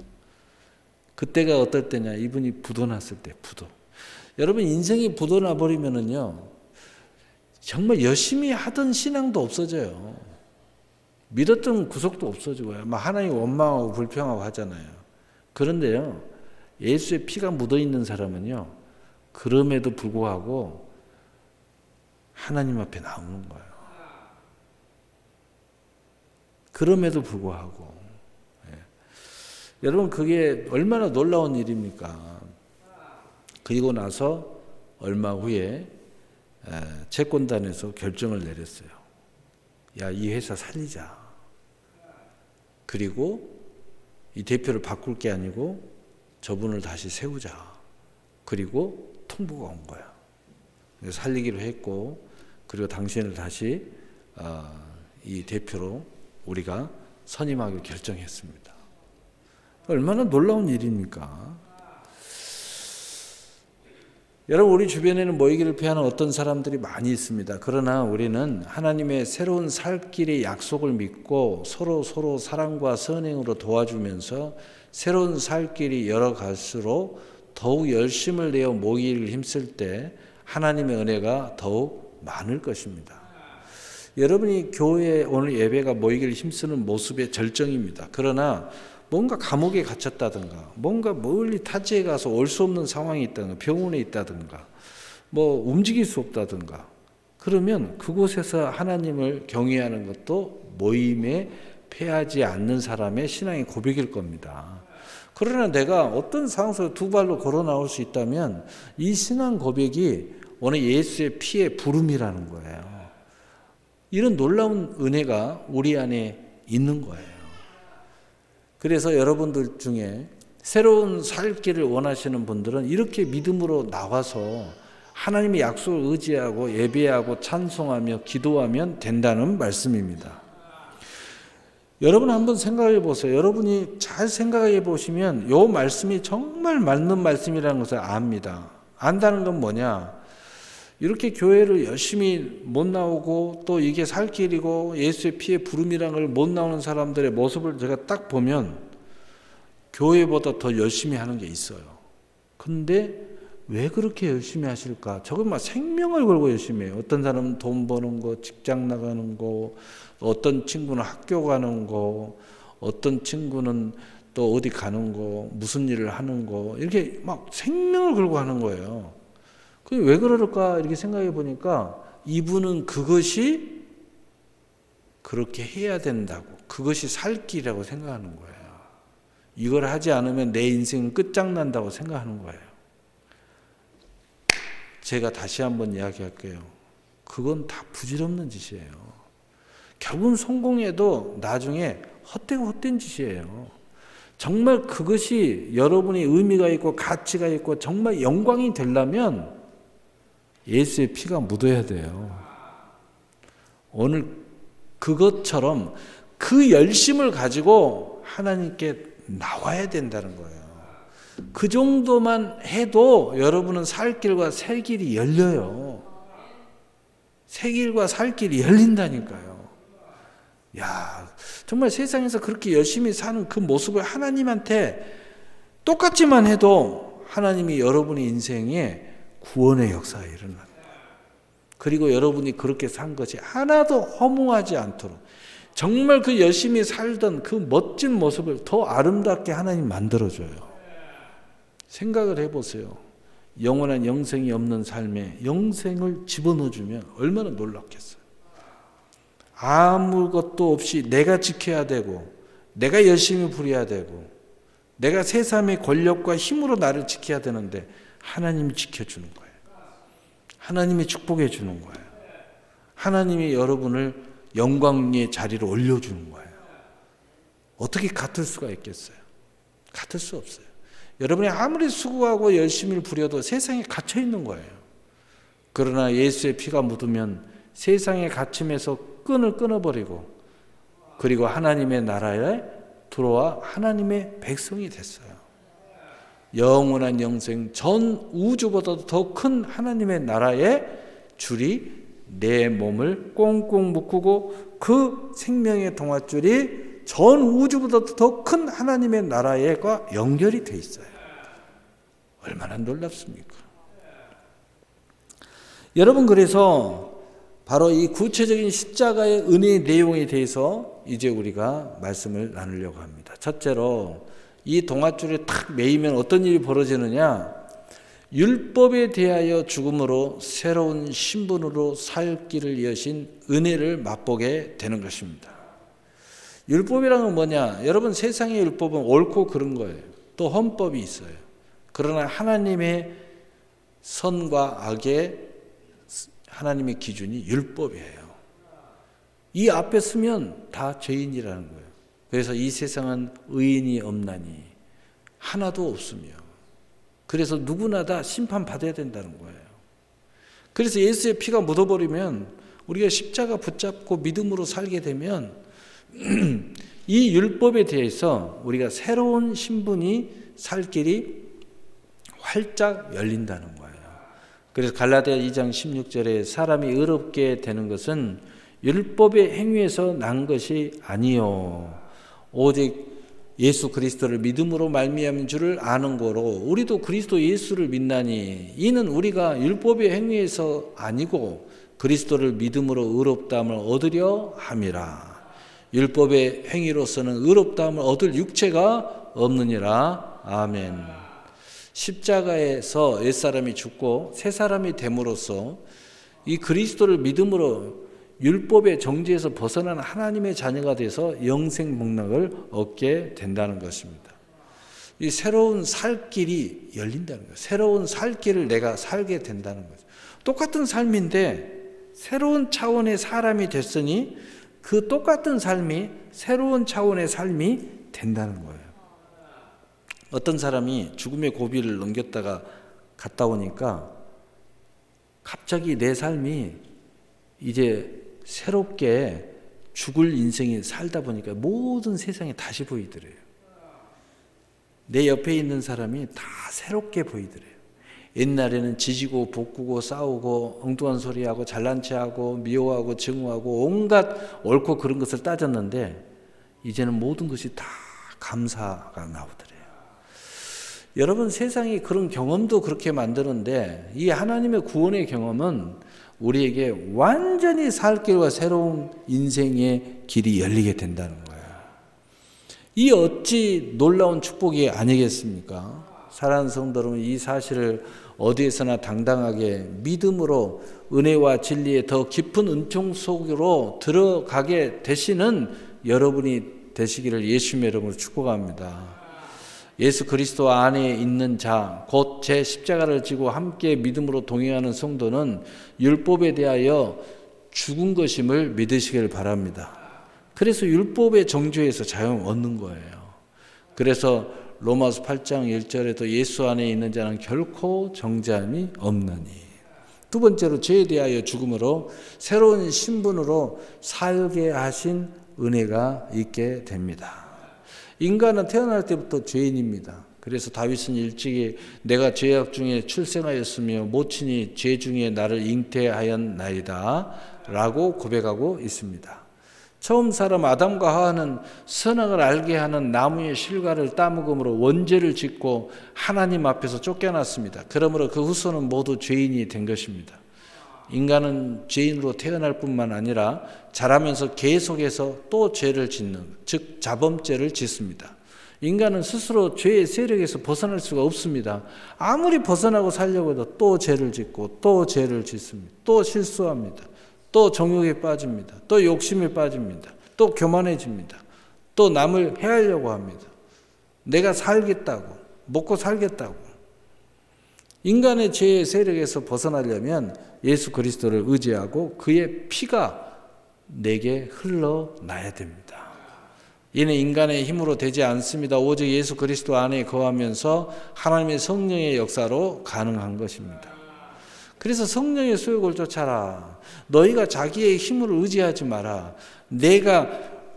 그때가 어떨 때냐? 이분이 부도 났을 때, 부도. 여러분 인생이 부도 나버리면은요, 정말 열심히 하던 신앙도 없어져요. 믿었던 구속도 없어지고요. 막 하나님 원망하고 불평하고 하잖아요. 그런데요, 예수의 피가 묻어 있는 사람은요, 그럼에도 불구하고 하나님 앞에 나오는 거예요. 그럼에도 불구하고. 여러분 그게 얼마나 놀라운 일입니까? 그리고 나서 얼마 후에 채권단에서 결정을 내렸어요. 야, 이 회사 살리자. 그리고 이 대표를 바꿀 게 아니고 저분을 다시 세우자. 그리고 통보가 온 거야. 그래서 살리기로 했고, 그리고 당신을 다시 이 대표로 우리가 선임하기로 결정했습니다. 얼마나 놀라운 일입니까? 여러분 우리 주변에는 모이기를 피하는 어떤 사람들이 많이 있습니다. 그러나 우리는 하나님의 새로운 살 길의 약속을 믿고 서로 사랑과 선행으로 도와주면서 새로운 살 길이 열어갈수록 더욱 열심을 내어 모이기를 힘쓸 때 하나님의 은혜가 더욱 많을 것입니다. 여러분이 교회에 오늘 예배가 모이기를 힘쓰는 모습의 절정입니다. 그러나 뭔가 감옥에 갇혔다든가, 뭔가 멀리 타지에 가서 올 수 없는 상황이 있다든가, 병원에 있다든가, 뭐 움직일 수 없다든가, 그러면 그곳에서 하나님을 경외하는 것도 모임에 패하지 않는 사람의 신앙의 고백일 겁니다. 그러나 내가 어떤 상황 속에 두 발로 걸어 나올 수 있다면 이 신앙 고백이 오늘 예수의 피의 부름이라는 거예요. 이런 놀라운 은혜가 우리 안에 있는 거예요. 그래서 여러분들 중에 새로운 살 길을 원하시는 분들은 이렇게 믿음으로 나와서 하나님의 약속을 의지하고 예배하고 찬송하며 기도하면 된다는 말씀입니다. 여러분 한번 생각해 보세요. 여러분이 잘 생각해 보시면 이 말씀이 정말 맞는 말씀이라는 것을 압니다. 안다는 건 뭐냐? 이렇게 교회를 열심히 못 나오고 또 이게 살 길이고 예수의 피의 부름이라는 걸 못 나오는 사람들의 모습을 제가 딱 보면 교회보다 더 열심히 하는 게 있어요. 근데 왜 그렇게 열심히 하실까? 저건 막 생명을 걸고 열심히 해요. 어떤 사람은 돈 버는 거, 직장 나가는 거, 어떤 친구는 학교 가는 거, 어떤 친구는 또 어디 가는 거, 무슨 일을 하는 거, 이렇게 막 생명을 걸고 하는 거예요. 그게 왜 그럴까 이렇게 생각해 보니까 이분은 그것이 그렇게 해야 된다고, 그것이 살 길이라고 생각하는 거예요. 이걸 하지 않으면 내 인생은 끝장난다고 생각하는 거예요. 제가 다시 한번 이야기할게요. 그건 다 부질없는 짓이에요. 결국은 성공해도 나중에 헛된 짓이에요. 정말 그것이 여러분이 의미가 있고 가치가 있고 정말 영광이 되려면 예수의 피가 묻어야 돼요. 오늘 그것처럼 그 열심을 가지고 하나님께 나와야 된다는 거예요. 그 정도만 해도 여러분은 살 길과 새 길이 열려요. 새 길과 살 길이 열린다니까요. 야, 정말 세상에서 그렇게 열심히 사는 그 모습을 하나님한테 똑같지만 해도 하나님이 여러분의 인생에 구원의 역사가 일어납니다. 그리고 여러분이 그렇게 산 것이 하나도 허무하지 않도록 정말 그 열심히 살던 그 멋진 모습을 더 아름답게 하나님 만들어줘요. 생각을 해보세요. 영원한 영생이 없는 삶에 영생을 집어넣어주면 얼마나 놀랍겠어요. 아무것도 없이 내가 지켜야 되고 내가 열심히 부려야 되고 내가 세상의 권력과 힘으로 나를 지켜야 되는데 하나님이 지켜주는 거예요. 하나님이 축복해 주는 거예요. 하나님이 여러분을 영광의 자리로 올려주는 거예요. 어떻게 같을 수가 있겠어요? 같을 수 없어요. 여러분이 아무리 수고하고 열심히 부려도 세상에 갇혀 있는 거예요. 그러나 예수의 피가 묻으면 세상의 갇힘에서 끈을 끊어버리고 그리고 하나님의 나라에 들어와 하나님의 백성이 됐어요. 영원한 영생, 전 우주보다도 더 큰 하나님의 나라의 줄이 내 몸을 꽁꽁 묶고 그 생명의 동아줄이 전 우주보다도 더 큰 하나님의 나라에과 연결이 돼 있어요. 얼마나 놀랍습니까? 여러분, 그래서 바로 이 구체적인 십자가의 은혜의 내용에 대해서 이제 우리가 말씀을 나누려고 합니다. 첫째로 이 동아줄에 탁 매이면 어떤 일이 벌어지느냐? 율법에 대하여 죽음으로 새로운 신분으로 살 길을 여신 은혜를 맛보게 되는 것입니다. 율법이란 건 뭐냐? 여러분, 세상의 율법은 옳고 그른 거예요. 또 헌법이 있어요. 그러나 하나님의 선과 악의 하나님의 기준이 율법이에요. 이 앞에 서면 다 죄인이라는 거예요. 그래서 이 세상은 의인이 없나니 하나도 없으며 그래서 누구나 다 심판받아야 된다는 거예요. 그래서 예수의 피가 묻어버리면 우리가 십자가 붙잡고 믿음으로 살게 되면 이 율법에 대해서 우리가 새로운 신분이 살 길이 활짝 열린다는 거예요. 그래서 갈라디아 2장 16절에 사람이 의롭게 되는 것은 율법의 행위에서 난 것이 아니요 오직 예수 그리스도를 믿음으로 말미암은 줄을 아는 거로 우리도 그리스도 예수를 믿나니 이는 우리가 율법의 행위에서 아니고 그리스도를 믿음으로 의롭다함을 얻으려 함이라. 율법의 행위로서는 의롭다함을 얻을 육체가 없느니라. 아멘. 십자가에서 옛사람이 죽고 새사람이 됨으로써 이 그리스도를 믿음으로 율법의 정죄에서 벗어난 하나님의 자녀가 돼서 영생 복락을 얻게 된다는 것입니다. 이 새로운 살 길이 열린다는 거예요. 새로운 살 길을 내가 살게 된다는 거죠. 똑같은 삶인데 새로운 차원의 사람이 됐으니 그 똑같은 삶이 새로운 차원의 삶이 된다는 거예요. 어떤 사람이 죽음의 고비를 넘겼다가 갔다 오니까 갑자기 내 삶이 이제 새롭게 죽을 인생이 살다 보니까 모든 세상이 다시 보이더래요. 내 옆에 있는 사람이 다 새롭게 보이더래요. 옛날에는 지지고 볶고 싸우고 엉뚱한 소리하고 잘난 체하고 미워하고 증오하고 온갖 옳고 그른 것을 따졌는데 이제는 모든 것이 다 감사가 나오더래요. 여러분, 세상이 그런 경험도 그렇게 만드는데 이 하나님의 구원의 경험은 우리에게 완전히 살 길과 새로운 인생의 길이 열리게 된다는 거예요. 이 어찌 놀라운 축복이 아니겠습니까? 사랑하는 성도 여러분, 이 사실을 어디에서나 당당하게 믿음으로 은혜와 진리의 더 깊은 은총 속으로 들어가게 되시는 여러분이 되시기를 예수님의 이름으로 축복합니다. 예수 그리스도 안에 있는 자, 곧 제 십자가를 지고 함께 믿음으로 동행하는 성도는 율법에 대하여 죽은 것임을 믿으시길 바랍니다. 그래서 율법의 정죄에서 자유를 얻는 거예요. 그래서 로마서 8장 1절에도 예수 안에 있는 자는 결코 정죄함이 없느니. 두 번째로 죄에 대하여 죽음으로 새로운 신분으로 살게 하신 은혜가 있게 됩니다. 인간은 태어날 때부터 죄인입니다. 그래서 다윗은 일찍이 내가 죄악 중에 출생하였으며 모친이 죄 중에 나를 잉태하였나이다 라고 고백하고 있습니다. 처음 사람 아담과 하와는 선악을 알게 하는 나무의 실과를 따먹음으로 원죄를 짓고 하나님 앞에서 쫓겨났습니다. 그러므로 그 후손은 모두 죄인이 된 것입니다. 인간은 죄인으로 태어날 뿐만 아니라 자라면서 계속해서 또 죄를 짓는, 즉 자범죄를 짓습니다. 인간은 스스로 죄의 세력에서 벗어날 수가 없습니다. 아무리 벗어나고 살려고 해도 또 죄를 짓고 또 죄를 짓습니다. 또 실수합니다. 또 정욕에 빠집니다. 또 욕심에 빠집니다. 또 교만해집니다. 또 남을 해하려고 합니다. 내가 살겠다고, 먹고 살겠다고. 인간의 죄의 세력에서 벗어나려면 예수 그리스도를 의지하고 그의 피가 내게 흘러나야 됩니다. 이는 인간의 힘으로 되지 않습니다. 오직 예수 그리스도 안에 거하면서 하나님의 성령의 역사로 가능한 것입니다. 그래서 성령의 소욕을 쫓아라. 너희가 자기의 힘을 의지하지 마라. 내가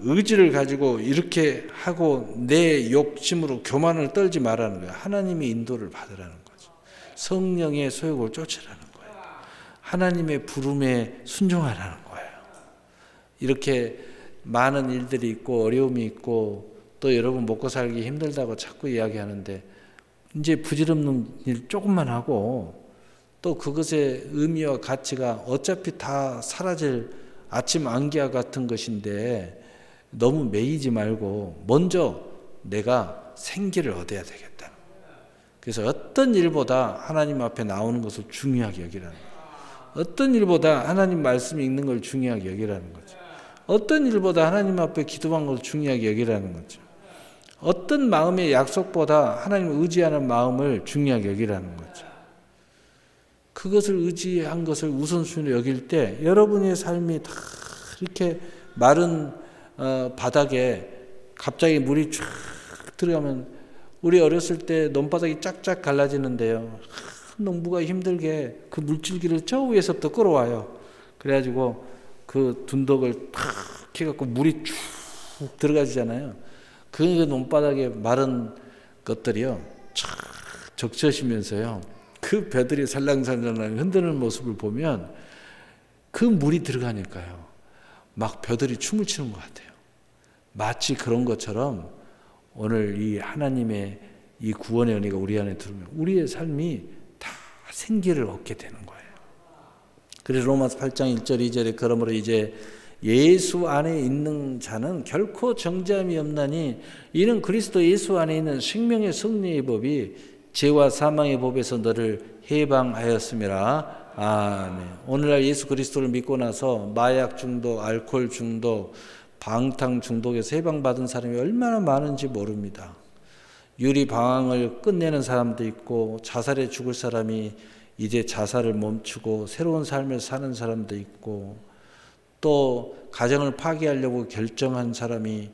의지를 가지고 이렇게 하고 내 욕심으로 교만을 떨지 말라는 거예요. 하나님의 인도를 받으라는 거죠. 성령의 소욕을 쫓으라는 거예요. 하나님의 부름에 순종하라는 거예요. 이렇게 많은 일들이 있고 어려움이 있고 또 여러분 먹고 살기 힘들다고 자꾸 이야기하는데 이제 부질없는 일 조금만 하고 또 그것의 의미와 가치가 어차피 다 사라질 아침 안개와 같은 것인데 너무 매이지 말고 먼저 내가 생기를 얻어야 되겠다. 그래서 어떤 일보다 하나님 앞에 나오는 것을 중요하게 여기라는 거예요. 어떤 일보다 하나님 말씀 읽는 걸 중요하게 여기라는 거죠. 어떤 일보다 하나님 앞에 기도하는 걸 중요하게 여기라는 거죠. 어떤 마음의 약속보다 하나님을 의지하는 마음을 중요하게 여기라는 거죠. 그것을 의지한 것을 우선순위로 여길 때 여러분의 삶이 다 이렇게 마른 바닥에 갑자기 물이 쫙 들어가면 우리 어렸을 때 논바닥이 쫙쫙 갈라지는데요. 농부가 힘들게 그 물줄기를 저 위에서부터 끌어와요. 그래가지고 그 둔덕을 탁 해갖고 물이 쭉 들어가지잖아요. 그 논바닥에 마른 것들이요. 쫙 적셔지면서요. 그 배들이 살랑살랑 흔드는 모습을 보면 그 물이 들어가니까요. 막 벼들이 춤을 추는 것 같아요. 마치 그런 것처럼 오늘 이 하나님의 이 구원의 은혜가 우리 안에 들어오면 우리의 삶이 다 생기를 얻게 되는 거예요. 그래서 로마서 8장 1절 2절에 그러므로 이제 예수 안에 있는 자는 결코 정죄함이 없나니 이는 그리스도 예수 안에 있는 생명의 승리의 법이 죄와 사망의 법에서 너를 해방하였음이라. 아멘. 오늘날 예수 그리스도를 믿고 나서 마약 중독, 알코올 중독, 방탕 중독에서 해방받은 사람이 얼마나 많은지 모릅니다. 유리 방황을 끝내는 사람도 있고 자살해 죽을 사람이 이제 자살을 멈추고 새로운 삶을 사는 사람도 있고 또 가정을 파괴하려고 결정한 사람이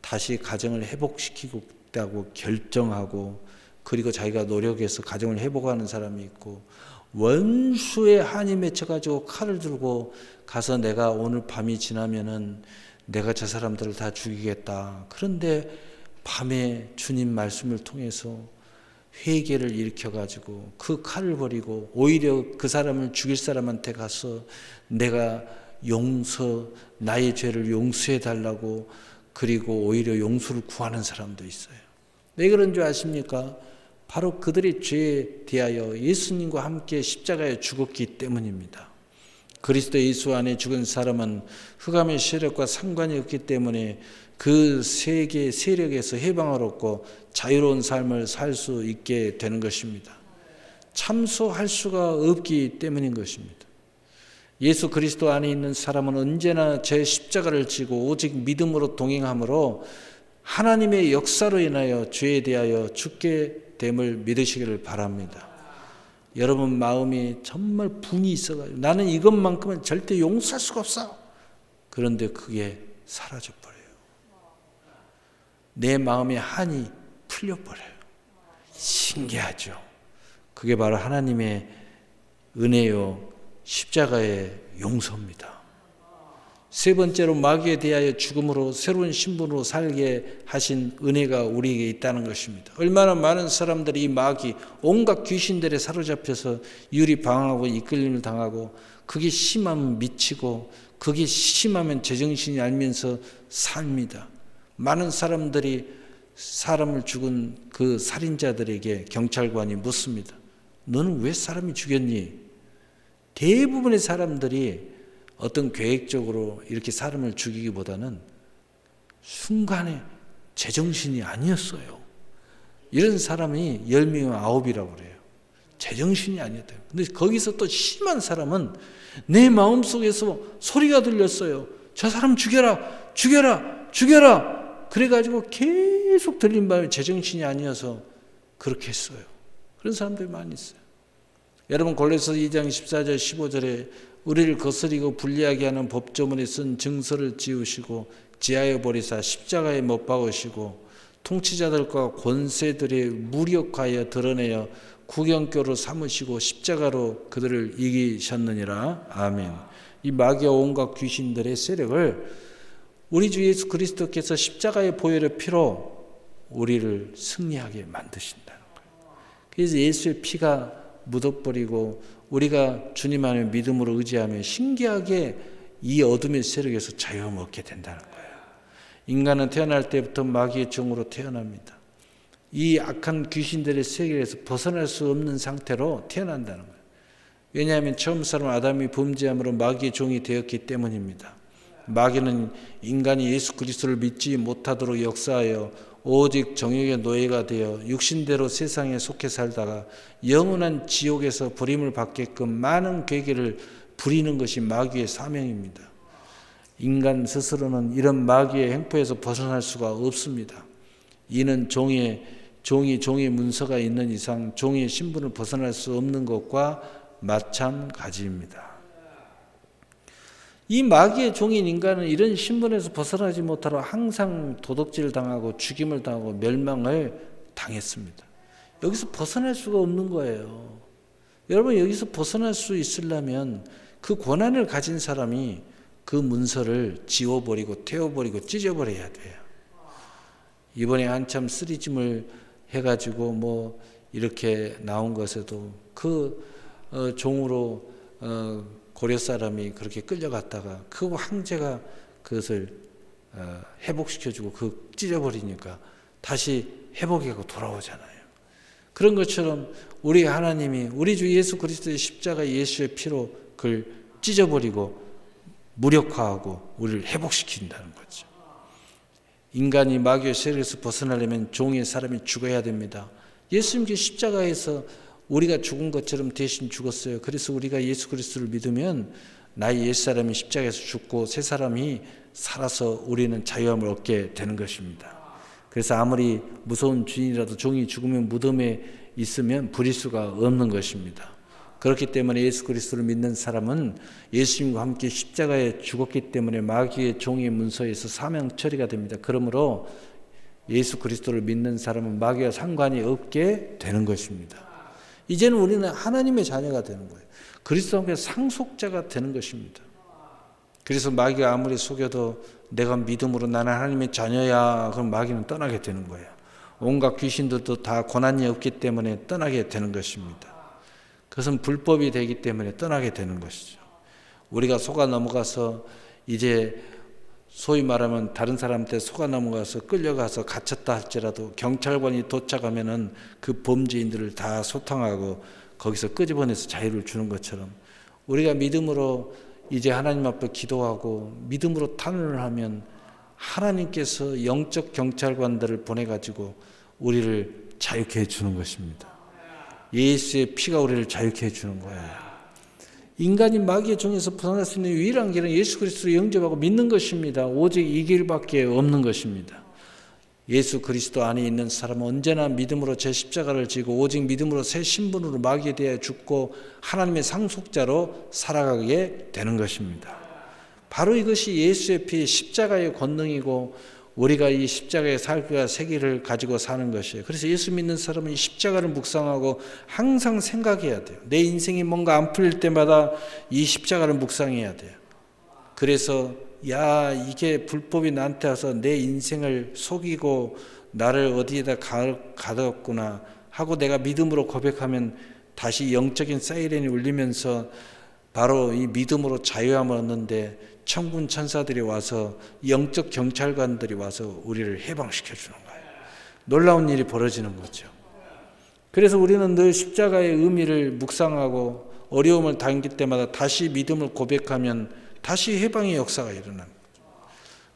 다시 가정을 회복시키겠다고 결정하고 그리고 자기가 노력해서 가정을 회복하는 사람이 있고 원수의 한이 맺혀가지고 칼을 들고 가서 내가 오늘 밤이 지나면은 내가 저 사람들을 다 죽이겠다. 그런데 밤에 주님 말씀을 통해서 회개를 일으켜가지고 그 칼을 버리고 오히려 그 사람을 죽일 사람한테 가서 내가 나의 죄를 용서해 달라고 그리고 오히려 용서를 구하는 사람도 있어요. 왜 그런 줄 아십니까? 바로 그들의 죄에 대하여 예수님과 함께 십자가에 죽었기 때문입니다. 그리스도 예수 안에 죽은 사람은 흑암의 세력과 상관이 없기 때문에 그 세계 세력에서 해방을 얻고 자유로운 삶을 살 수 있게 되는 것입니다. 참소할 수가 없기 때문인 것입니다. 예수 그리스도 안에 있는 사람은 언제나 제 십자가를 지고 오직 믿음으로 동행함으로 하나님의 역사로 인하여 죄에 대하여 죽게 됨을 믿으시기를 바랍니다. 여러분 마음이 정말 분이 있어가지고 나는 이것만큼은 절대 용서할 수가 없어. 그런데 그게 사라져버려요. 내 마음의 한이 풀려버려요. 신기하죠. 그게 바로 하나님의 은혜요 십자가의 용서입니다. 세 번째로 마귀에 대하여 죽음으로 새로운 신분으로 살게 하신 은혜가 우리에게 있다는 것입니다. 얼마나 많은 사람들이 이 마귀 온갖 귀신들에 사로잡혀서 유리방황하고 이끌림을 당하고 그게 심하면 미치고 그게 심하면 제정신이 알면서 삽니다. 많은 사람들이 사람을 죽은 그 살인자들에게 경찰관이 묻습니다. 너는 왜 사람이 죽였니? 대부분의 사람들이 어떤 계획적으로 이렇게 사람을 죽이기보다는 순간에 제정신이 아니었어요. 이런 사람이 10명이면 9이라고 그래요. 제정신이 아니었대요. 근데 거기서 또 심한 사람은 내 마음속에서 소리가 들렸어요. 저 사람 죽여라, 죽여라, 죽여라. 그래가지고 계속 들린 바에 제정신이 아니어서 그렇게 했어요. 그런 사람들이 많이 있어요. 여러분 골로새 2장 14절 15절에 우리를 거스리고 불리하게 하는 법조문에 쓴 증서를 지우시고 지하여 버리사 십자가에 못 박으시고 통치자들과 권세들의 무력하여 드러내어 구경교로 삼으시고 십자가로 그들을 이기셨느니라. 아멘. 이 마귀와 온갖 귀신들의 세력을 우리 주 예수 그리스도께서 십자가의 보혈의 피로 우리를 승리하게 만드신다는 거예요. 그래서 예수의 피가 묻어버리고 우리가 주님 안에 믿음으로 의지하며 신기하게 이 어둠의 세력에서 자유함을 얻게 된다는 거예요. 인간은 태어날 때부터 마귀의 종으로 태어납니다. 이 악한 귀신들의 세계에서 벗어날 수 없는 상태로 태어난다는 거예요. 왜냐하면 처음 사람 아담이 범죄함으로 마귀의 종이 되었기 때문입니다. 마귀는 인간이 예수 그리스도를 믿지 못하도록 역사하여 오직 정욕의 노예가 되어 육신대로 세상에 속해 살다가 영원한 지옥에서 버림을 받게끔 많은 괴계를 부리는 것이 마귀의 사명입니다. 인간 스스로는 이런 마귀의 행포에서 벗어날 수가 없습니다. 이는 종이 종의 문서가 있는 이상 종의 신분을 벗어날 수 없는 것과 마찬가지입니다. 이 마귀의 종인 인간은 이런 신분에서 벗어나지 못하러 항상 도덕질을 당하고 죽임을 당하고 멸망을 당했습니다. 여기서 벗어날 수가 없는 거예요. 여러분 여기서 벗어날 수 있으려면 그 권한을 가진 사람이 그 문서를 지워버리고 태워버리고 찢어버려야 돼요. 이번에 한참 쓰리짐을 해가지고 뭐 이렇게 나온 것에도 그 종으로 고려 사람이 그렇게 끌려갔다가 그 황제가 그것을 회복시켜주고 그 찢어버리니까 다시 회복하고 돌아오잖아요. 그런 것처럼 우리 하나님이 우리 주 예수 그리스도의 십자가 예수의 피로 그걸 찢어버리고 무력화하고 우리를 회복시킨다는 거죠. 인간이 마귀의 세력에서 벗어나려면 종의 사람이 죽어야 됩니다. 예수님께 십자가에서 우리가 죽은 것처럼 대신 죽었어요. 그래서 우리가 예수 그리스도를 믿으면 나의 옛사람이 십자가에서 죽고 새 사람이 살아서 우리는 자유함을 얻게 되는 것입니다. 그래서 아무리 무서운 주인이라도 종이 죽으면 무덤에 있으면 부릴 수가 없는 것입니다. 그렇기 때문에 예수 그리스도를 믿는 사람은 예수님과 함께 십자가에 죽었기 때문에 마귀의 종의 문서에서 사명 처리가 됩니다. 그러므로 예수 그리스도를 믿는 사람은 마귀와 상관이 없게 되는 것입니다. 이제는 우리는 하나님의 자녀가 되는 거예요. 그리스도와 함께 상속자가 되는 것입니다. 그래서 마귀가 아무리 속여도 내가 믿음으로 나는 하나님의 자녀야 그럼 마귀는 떠나게 되는 거예요. 온갖 귀신들도 다 권한이 없기 때문에 떠나게 되는 것입니다. 그것은 불법이 되기 때문에 떠나게 되는 것이죠. 우리가 속아 넘어가서 이제 소위 말하면 다른 사람한테 속아 넘어가서 끌려가서 갇혔다 할지라도 경찰관이 도착하면은 그 범죄인들을 다 소탕하고 거기서 끄집어내서 자유를 주는 것처럼 우리가 믿음으로 이제 하나님 앞에 기도하고 믿음으로 탄원을 하면 하나님께서 영적 경찰관들을 보내가지고 우리를 자유케 해주는 것입니다. 예수의 피가 우리를 자유케 해주는 거예요. 인간이 마귀의 종에서 벗어날 수 있는 유일한 길은 예수 그리스도를 영접하고 믿는 것입니다. 오직 이 길밖에 없는 것입니다. 예수 그리스도 안에 있는 사람은 언제나 믿음으로 제 십자가를 지고 오직 믿음으로 새 신분으로 마귀에 대해 죽고 하나님의 상속자로 살아가게 되는 것입니다. 바로 이것이 예수의 피 십자가의 권능이고 우리가 이 십자가의 살과 세계를 가지고 사는 것이에요. 그래서 예수 믿는 사람은 이 십자가를 묵상하고 항상 생각해야 돼요. 내 인생이 뭔가 안 풀릴 때마다 이 십자가를 묵상해야 돼요. 그래서 이게 불법이 나한테 와서 내 인생을 속이고 나를 어디에다 가뒀구나 하고 내가 믿음으로 고백하면 다시 영적인 사이렌이 울리면서 바로 이 믿음으로 자유함을 얻는데 천군 천사들이 와서 영적 경찰관들이 와서 우리를 해방시켜 주는 거예요. 놀라운 일이 벌어지는 거죠. 그래서 우리는 늘 십자가의 의미를 묵상하고 어려움을 당길 때마다 다시 믿음을 고백하면 다시 해방의 역사가 일어나는 거죠.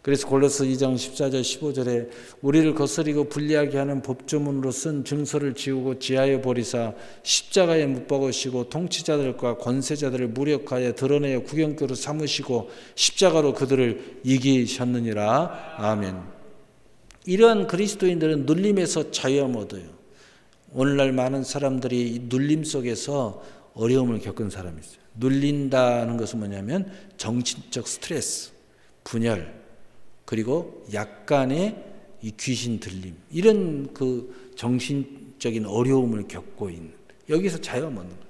그래서 골로새 2장 14절 15절에 우리를 거스리고 불리하게 하는 법조문으로 쓴 증서를 지우고 지하에 버리사 십자가에 못 박으시고 통치자들과 권세자들을 무력하여 드러내어 구경거로 삼으시고 십자가로 그들을 이기셨느니라. 아멘. 이러한 그리스도인들은 눌림에서 자유함을 얻어요. 오늘날 많은 사람들이 이 눌림 속에서 어려움을 겪은 사람이 있어요. 눌린다는 것은 뭐냐면 정신적 스트레스, 분열, 그리고 약간의 이 귀신 들림, 이런 그 정신적인 어려움을 겪고 있는, 여기서 자유함을 얻는 거예요.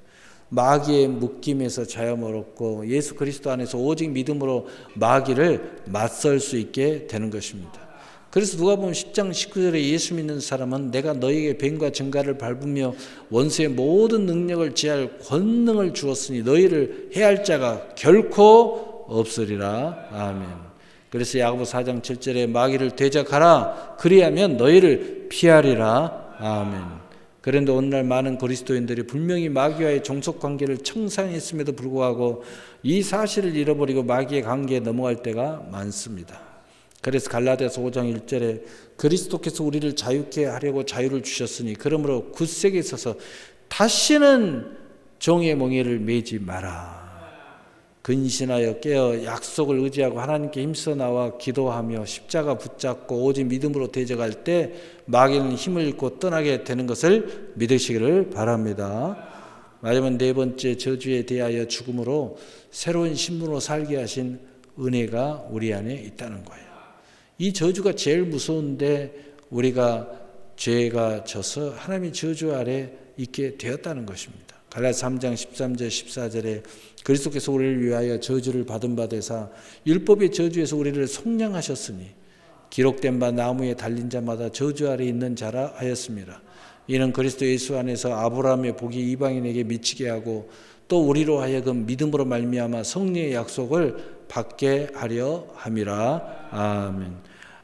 마귀의 묶임에서 자유함을 얻고 예수 그리스도 안에서 오직 믿음으로 마귀를 맞설 수 있게 되는 것입니다. 그래서 누가복음 10장 19절에 예수 믿는 사람은 내가 너희에게 뱀과 증가를 밟으며 원수의 모든 능력을 제할 권능을 주었으니 너희를 해할 자가 결코 없으리라. 아멘. 그래서 야고보 4장 7절에 마귀를 대적하라 그리하면 너희를 피하리라. 아멘. 그런데 오늘날 많은 그리스도인들이 분명히 마귀와의 종속관계를 청산했음에도 불구하고 이 사실을 잃어버리고 마귀의 관계에 넘어갈 때가 많습니다. 그래서 갈라디아서 5장 1절에 그리스도께서 우리를 자유케 하려고 자유를 주셨으니 그러므로 굳세게 서서 다시는 종의 멍에를 매지 마라. 근신하여 깨어 약속을 의지하고 하나님께 힘써 나와 기도하며 십자가 붙잡고 오직 믿음으로 대적할 때 마귀는 힘을 잃고 떠나게 되는 것을 믿으시기를 바랍니다. 마지막 네 번째, 저주에 대하여 죽음으로 새로운 신분으로 살게 하신 은혜가 우리 안에 있다는 거예요. 이 저주가 제일 무서운데 우리가 죄가 져서 하나님의 저주 아래 있게 되었다는 것입니다. 갈라디아서 3장 13절 14절에 그리스도께서 우리를 위하여 저주를 받은 바 되사 율법의 저주에서 우리를 속량하셨으니 기록된 바 나무에 달린 자마다 저주 아래 있는 자라 하였습니다. 이는 그리스도 예수 안에서 아브라함의 복이 이방인에게 미치게 하고 또 우리로 하여금 믿음으로 말미암아 성령의 약속을 받게 하려 함이라. 아멘.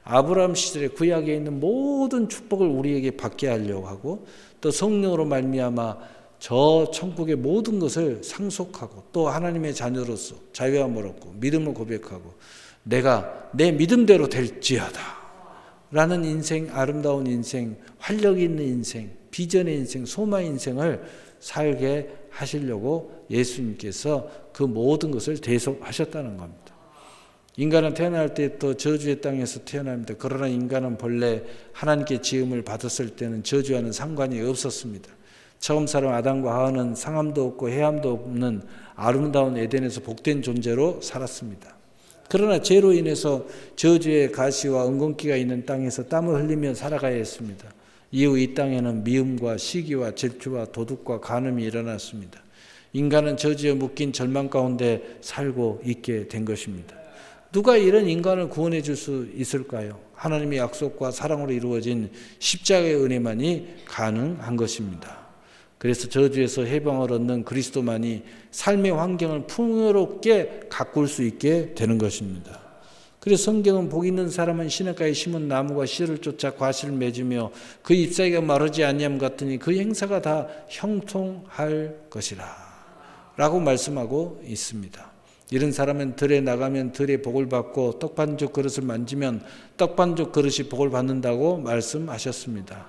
아브라함 시절에 구약에 있는 모든 축복을 우리에게 받게 하려고 하고 또 성령으로 말미암아 저 천국의 모든 것을 상속하고 또 하나님의 자녀로서 자유함을 얻고 믿음을 고백하고 내가 내 믿음대로 될지어다 라는 인생, 아름다운 인생, 활력 있는 인생, 비전의 인생, 소망의 인생을 살게 하시려고 예수님께서 그 모든 것을 대속하셨다는 겁니다. 인간은 태어날 때 또 저주의 땅에서 태어납니다. 그러나 인간은 본래 하나님께 지음을 받았을 때는 저주와는 상관이 없었습니다. 처음 사람 아담과 하와는 상함도 없고 해함도 없는 아름다운 에덴에서 복된 존재로 살았습니다. 그러나 죄로 인해서 저주의 가시와 엉겅퀴가 있는 땅에서 땀을 흘리며 살아가야 했습니다. 이후 이 땅에는 미움과 시기와 질투와 도둑과 간음이 일어났습니다. 인간은 저주에 묶인 절망 가운데 살고 있게 된 것입니다. 누가 이런 인간을 구원해 줄 수 있을까요? 하나님의 약속과 사랑으로 이루어진 십자가의 은혜만이 가능한 것입니다. 그래서 저주에서 해방을 얻는 그리스도만이 삶의 환경을 풍요롭게 가꿀 수 있게 되는 것입니다. 그래서 성경은 복 있는 사람은 시냇가에 심은 나무가 씨를 쫓아 과실을 맺으며 그 잎사귀가 마르지 아니함 같으니 그 행사가 다 형통할 것이라 라고 말씀하고 있습니다. 이런 사람은 들에 나가면 들의 복을 받고 떡반죽 그릇을 만지면 떡반죽 그릇이 복을 받는다고 말씀하셨습니다.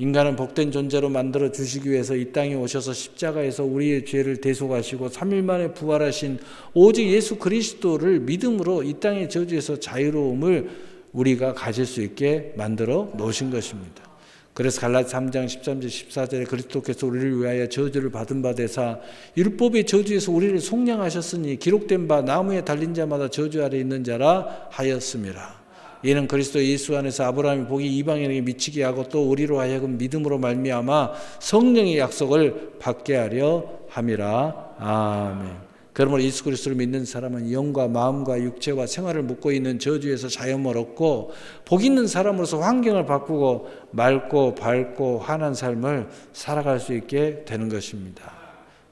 인간은 복된 존재로 만들어 주시기 위해서 이 땅에 오셔서 십자가에서 우리의 죄를 대속하시고 3일 만에 부활하신 오직 예수 그리스도를 믿음으로 이 땅의 저주에서 자유로움을 우리가 가질 수 있게 만들어 놓으신 것입니다. 그래서 갈라디아 3장 13절 14절에 그리스도께서 우리를 위하여 저주를 받은 바 되사 율법의 저주에서 우리를 속량하셨으니 기록된 바 나무에 달린 자마다 저주 아래 있는 자라 하였음이라. 이는 그리스도 예수 안에서 아브라함의 복이 이방인에게 미치게 하고 또 우리로 하여금 믿음으로 말미암아 성령의 약속을 받게 하려 함이라. 아멘. 그러므로 예수 그리스도를 믿는 사람은 영과 마음과 육체와 생활을 묶고 있는 저주에서 자유함을 얻고 복 있는 사람으로서 환경을 바꾸고 맑고 밝고 환한 삶을 살아갈 수 있게 되는 것입니다.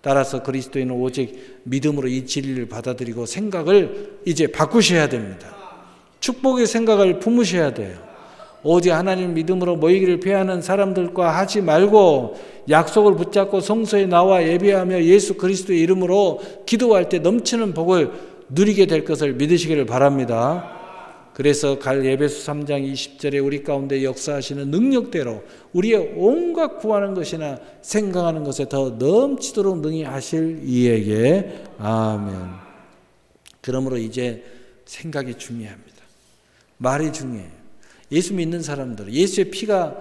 따라서 그리스도인은 오직 믿음으로 이 진리를 받아들이고 생각을 이제 바꾸셔야 됩니다. 축복의 생각을 품으셔야 돼요. 오직 하나님 믿음으로 모이기를 피하는 사람들과 하지 말고 약속을 붙잡고 성소에 나와 예배하며 예수 그리스도의 이름으로 기도할 때 넘치는 복을 누리게 될 것을 믿으시기를 바랍니다. 그래서 예배소 3장 20절에 우리 가운데 역사하시는 능력대로 우리의 온갖 구하는 것이나 생각하는 것에 더 넘치도록 능히 하실 이에게 아멘. 그러므로 이제 생각이 중요합니다. 말이 중요해요. 예수 믿는 사람들, 예수의 피가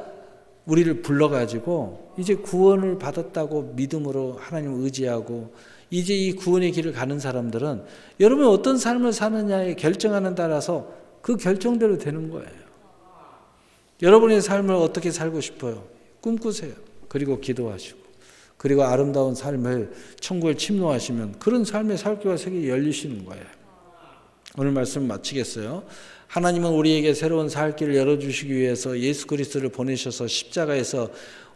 우리를 불러가지고 이제 구원을 받았다고 믿음으로 하나님을 의지하고 이제 이 구원의 길을 가는 사람들은 여러분이 어떤 삶을 사느냐에 결정하는 따라서 그 결정대로 되는 거예요. 여러분의 삶을 어떻게 살고 싶어요? 꿈꾸세요. 그리고 기도하시고 그리고 아름다운 삶을 천국을 침노하시면 그런 삶의 살기와 색이 열리시는 거예요. 오늘 말씀 마치겠어요. 하나님은 우리에게 새로운 살 길을 열어주시기 위해서 예수 그리스도를 보내셔서 십자가에서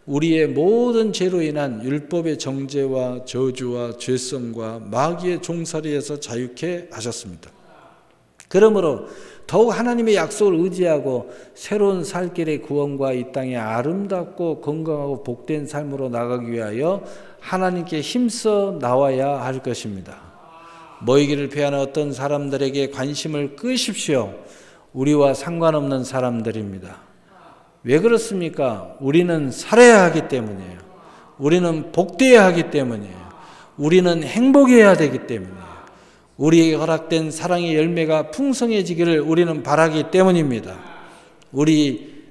우리의 모든 죄로 인한 율법의 정죄와 저주와 죄성과 마귀의 종살이에서 자유케 하셨습니다. 그러므로 더욱 하나님의 약속을 의지하고 새로운 살 길의 구원과 이 땅에 아름답고 건강하고 복된 삶으로 나가기 위하여 하나님께 힘써 나와야 할 것입니다. 모이기를 피하는 어떤 사람들에게 관심을 끄십시오. 우리와 상관없는 사람들입니다. 왜 그렇습니까? 우리는 살아야 하기 때문이에요. 우리는 복되어야 하기 때문이에요. 우리는 행복해야 되기 때문이에요. 우리에게 허락된 사랑의 열매가 풍성해지기를 우리는 바라기 때문입니다.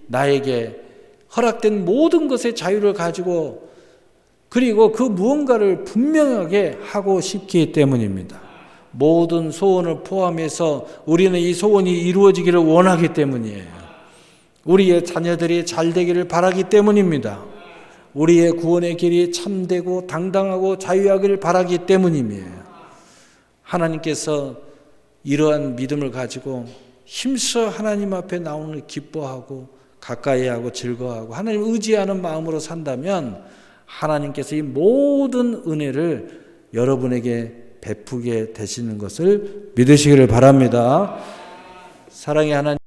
나에게 허락된 모든 것의 자유를 가지고 그리고 그 무언가를 분명하게 하고 싶기 때문입니다. 모든 소원을 포함해서 우리는 이 소원이 이루어지기를 원하기 때문이에요. 우리의 자녀들이 잘 되기를 바라기 때문입니다. 우리의 구원의 길이 참되고 당당하고 자유하기를 바라기 때문이에요. 하나님께서 이러한 믿음을 가지고 힘써 하나님 앞에 나오는 기뻐하고 가까이하고 즐거워하고 하나님 의지하는 마음으로 산다면 하나님께서 이 모든 은혜를 여러분에게 베푸게 되시는 것을 믿으시기를 바랍니다. 사랑의 하나님.